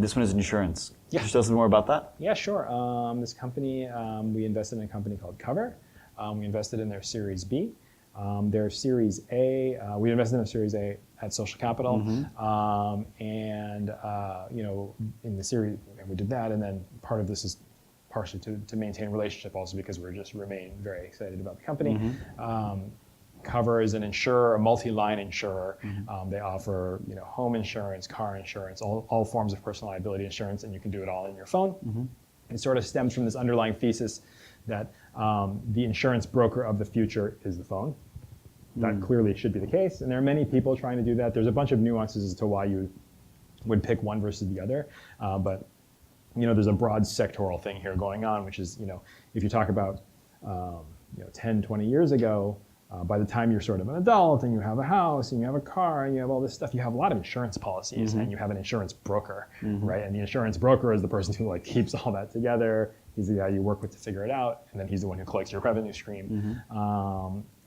This one is insurance. Yeah. Can you tell us a little more about that? Yeah, sure. This company, we invested in a company called Cover. We invested in their Series B. Their Series A, we invested in their Series A at Social Capital. In the series, and we did that, and then part of this is partially to maintain a relationship also because we just remain very excited about the company. Cover is an insurer, a multi-line insurer. They offer home insurance, car insurance, all forms of personal liability insurance, and you can do it all in your phone. It sort of stems from this underlying thesis that the insurance broker of the future is the phone. That clearly should be the case, and there are many people trying to do that. There's a bunch of nuances as to why you would pick one versus the other, but there's a broad sectoral thing here going on, which is if you talk about 10, 20 years ago, by the time you're sort of an adult and you have a house and you have a car and you have all this stuff, you have a lot of insurance policies and you have an insurance broker, right? And the insurance broker is the person who keeps all that together. He's the guy you work with to figure it out, and then he's the one who collects your revenue stream.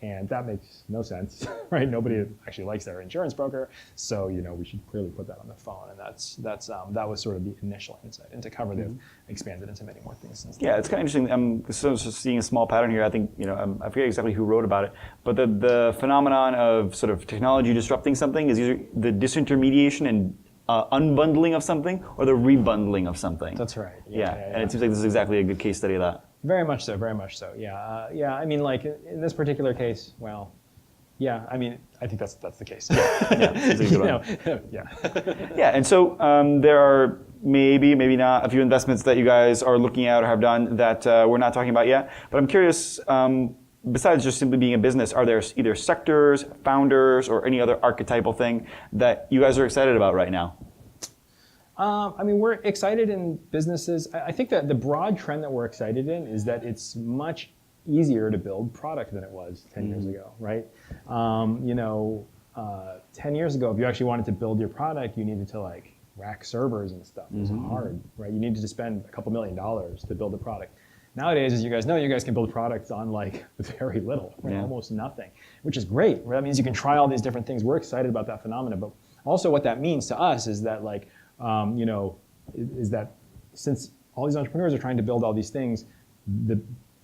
And that makes no sense, right? Nobody actually likes their insurance broker, so we should clearly put that on the phone. And that was sort of the initial insight into Cover. They've expanded into many more things since then. Yeah, it's kind of interesting. I'm sort of seeing a small pattern here. I think I forget exactly who wrote about it, but the phenomenon of sort of technology disrupting something is either the disintermediation and unbundling of something or the rebundling of something. That's right. Yeah. And it seems like this is exactly a good case study of that. Very much so, very much so. Yeah, I mean, in this particular case, well, yeah. I mean, I think that's the case. Yeah. Yeah. Yeah. And so there are maybe not, a few investments that you guys are looking at or have done that we're not talking about yet. But I'm curious, besides just simply being a business, are there either sectors, founders, or any other archetypal thing that you guys are excited about right now? I mean, we're excited in businesses. I think that the broad trend that we're excited in is that it's much easier to build product than it was 10 years ago, right? 10 years ago, if you actually wanted to build your product, you needed to like rack servers and stuff. It was hard, right? You needed to spend a couple $1 million to build a product. Nowadays, as you guys know, you guys can build products on like very little, right? Almost nothing, which is great. Right? That means you can try all these different things. We're excited about that phenomenon, but also what that means to us is that like, is that since all these entrepreneurs are trying to build all these things, the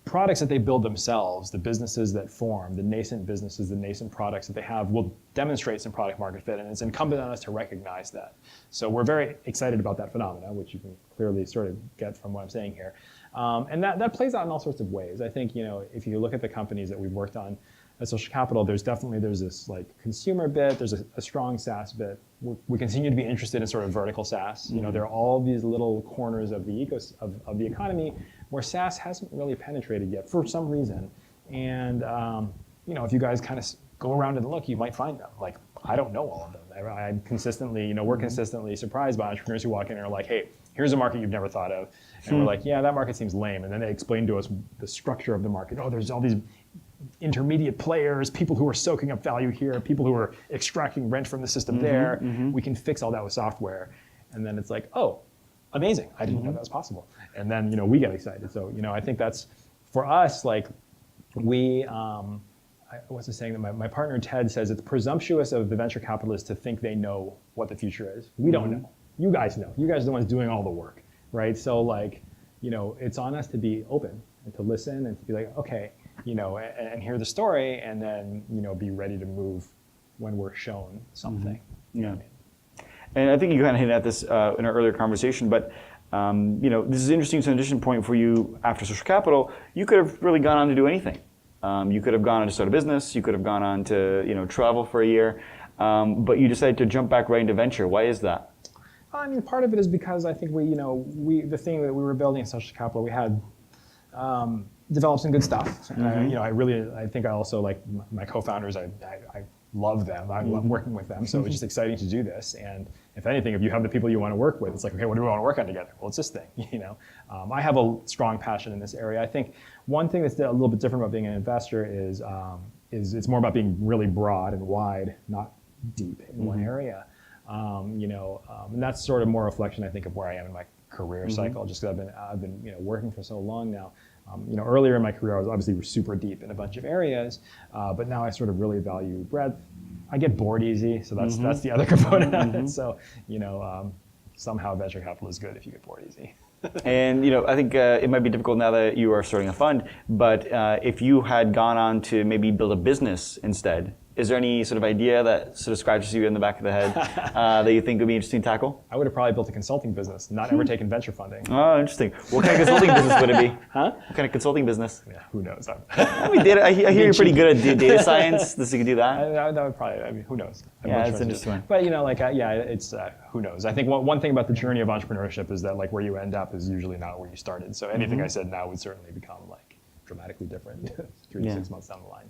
products that they build themselves, the businesses that form, the nascent businesses, the nascent products that they have will demonstrate some product market fit, and it's incumbent on us to recognize that. So we're very excited about that phenomena, which you can clearly sort of get from what I'm saying here. And that plays out in all sorts of ways. I think, if you look at the companies that we've worked on at Social Capital, there's this like consumer bit, there's a strong SaaS bit. We continue to be interested in sort of vertical SaaS. There are all these little corners of the of the economy where SaaS hasn't really penetrated yet for some reason. And if you guys kind of go around and look, you might find them. Like, I don't know all of them. I'm consistently, we're consistently surprised by entrepreneurs who walk in and are like, hey, here's a market you've never thought of. And we're like, yeah, that market seems lame. And then they explain to us the structure of the market. Oh, there's all these intermediate players, people who are soaking up value here, people who are extracting rent from the system there. We can fix all that with software. And then it's like, oh, amazing. I didn't know that was possible. And then, we get excited. So, I think that's, for us, like, we, what's the saying that my partner Ted says, it's presumptuous of the venture capitalists to think they know what the future is. We don't know. You guys know. You guys are the ones doing all the work, right? So, like, it's on us to be open and to listen and to be like, okay, and hear the story, and then, be ready to move when we're shown something. Yeah. And I think you kind of hinted at this in our earlier conversation, but this is an interesting transition point for you after Social Capital. You could have really gone on to do anything. You could have gone on to start a business. You could have gone on to travel for a year, but you decided to jump back right into venture. Why is that? I mean, part of it is because I think the thing that we were building at Social Capital, we had developed some good stuff. I think I also like my co-founders. I love them. I love working with them. So it's just exciting to do this. And if anything, if you have the people you want to work with, it's like, okay, what do we want to work on together? Well, it's this thing. I have a strong passion in this area. I think one thing that's a little bit different about being an investor is it's more about being really broad and wide, not deep in one area. And that's sort of more reflection, I think, of where I am in my career cycle, just because I've been working for so long now. Earlier in my career, I was obviously super deep in a bunch of areas, but now I sort of really value breadth. I get bored easy, so that's the other component of it. So, somehow venture capital is good if you get bored easy. And I think it might be difficult now that you are starting a fund, but if you had gone on to maybe build a business instead, is there any sort of idea that sort of scratches you in the back of the head that you think would be interesting to tackle? I would have probably built a consulting business, not ever taken venture funding. Oh, interesting. What kind of consulting business would it be? Huh? What kind of consulting business? Yeah, who knows? I hear you're pretty good at data science. Does you can do that? That would probably, who knows? Yeah, that's interesting. But, it's, who knows? I think one thing about the journey of entrepreneurship is that, like, where you end up is usually not where you started. So anything I said now would certainly become, like, dramatically different 3 to 6 months down the line.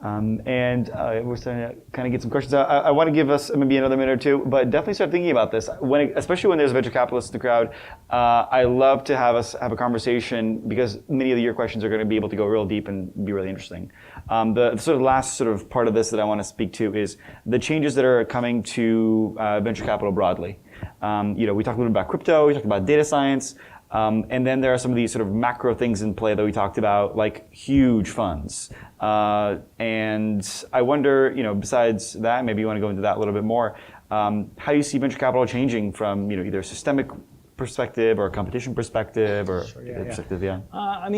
We're starting to kind of get some questions. I want to give us maybe another minute or two, but definitely start thinking about this. Especially when there's venture capitalists in the crowd, I love to have us have a conversation because many of your questions are going to be able to go real deep and be really interesting. The sort of last sort of part of this that I want to speak to is the changes that are coming to venture capital broadly. We talked a little bit about crypto, we talked about data science. And then there are some of these sort of macro things in play that we talked about, like huge funds. And I wonder, besides that, maybe you want to go into that a little bit more, how you see venture capital changing from, either a systemic perspective or a competition perspective or perspective, like on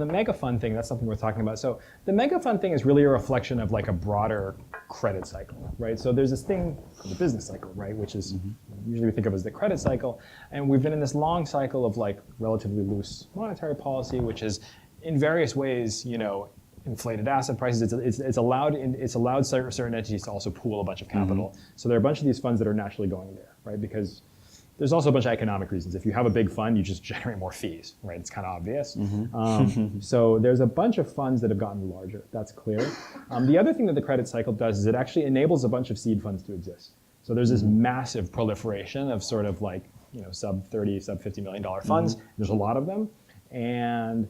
the mega fund thing, that's something we're talking about. So the mega fund thing is really a reflection of like a broader credit cycle, right? So there's this thing called the business cycle, right? Which is usually we think of as the credit cycle. And we've been in this long cycle of like relatively loose monetary policy, which is in various ways, inflated asset prices. It's allowed certain entities to also pool a bunch of capital. So there are a bunch of these funds that are naturally going there, right? Because there's also a bunch of economic reasons. If you have a big fund, you just generate more fees, right? It's kind of obvious. So there's a bunch of funds that have gotten larger. That's clear. The other thing that the credit cycle does is it actually enables a bunch of seed funds to exist. So there's this massive proliferation of sort of like, sub 30, sub $50 million funds. There's a lot of them. And,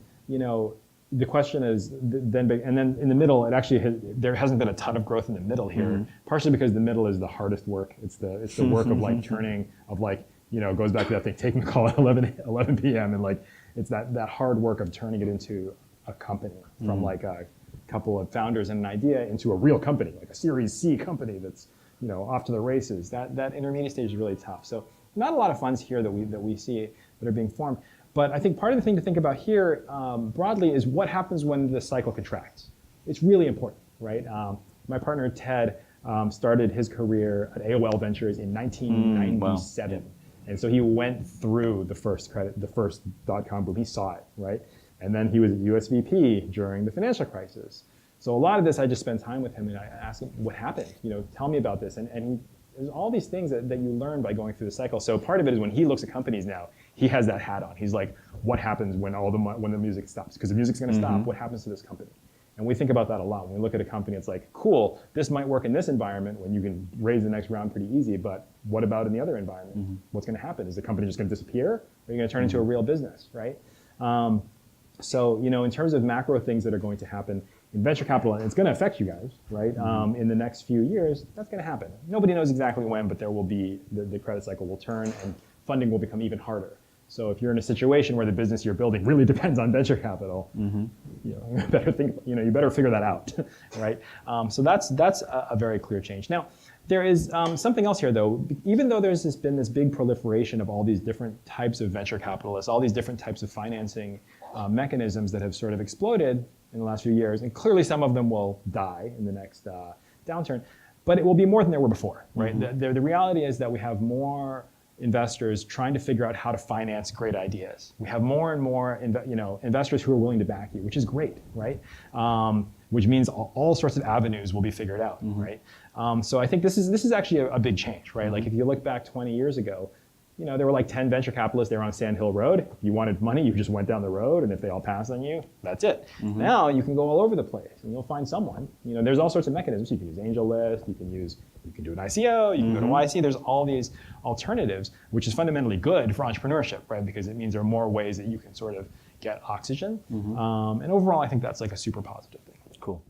the question is then in the middle, there hasn't been a ton of growth in the middle here, partially because the middle is the hardest work. It's the work of like turning, of like, it goes back to that thing, taking the call at 11 p.m. and like, it's that hard work of turning it into a company from like a couple of founders and an idea into a real company, like a Series C company that's, off to the races. That intermediate stage is really tough. So not a lot of funds here that we see that are being formed. But I think part of the thing to think about here broadly is what happens when the cycle contracts. It's really important, right? My partner, Ted, started his career at AOL Ventures in 1997. Wow. And so he went through the first dot-com boom. He saw it, right? And then he was at USVP during the financial crisis. So a lot of this, I just spent time with him and I asked him, what happened? Tell me about this. And there's all these things that you learn by going through the cycle. So part of it is when he looks at companies now, he has that hat on. He's like, what happens when when the music stops? Because the music's going to stop. What happens to this company? And we think about that a lot. When we look at a company, it's like, cool, this might work in this environment when you can raise the next round pretty easy, but what about in the other environment? What's going to happen? Is the company just going to disappear? Or are you going to turn into a real business, right? So, in terms of macro things that are going to happen in venture capital, and it's going to affect you guys, right? In the next few years, that's going to happen. Nobody knows exactly when, but there will be, the credit cycle will turn and funding will become even harder. So if you're in a situation where the business you're building really depends on venture capital, you better figure that out, right? So that's a very clear change. Now, there is something else here, though. Even though there's been this big proliferation of all these different types of venture capitalists, all these different types of financing mechanisms that have sort of exploded in the last few years, and clearly some of them will die in the next downturn, but it will be more than there were before, right? The reality is that we have more investors trying to figure out how to finance great ideas. We have more and more investors who are willing to back you, which is great, right? Which means all sorts of avenues will be figured out, right? So I think this is actually a big change, right? Like if you look back 20 years ago, there were like 10 venture capitalists there on Sand Hill Road. If you wanted money, you just went down the road, and if they all passed on you, that's it. Now you can go all over the place, and you'll find someone. There's all sorts of mechanisms. You can use AngelList, you can do an ICO, you can go to YC. There's all these alternatives, which is fundamentally good for entrepreneurship, right? Because it means there are more ways that you can sort of get oxygen. And overall, I think that's like a super positive thing. Cool.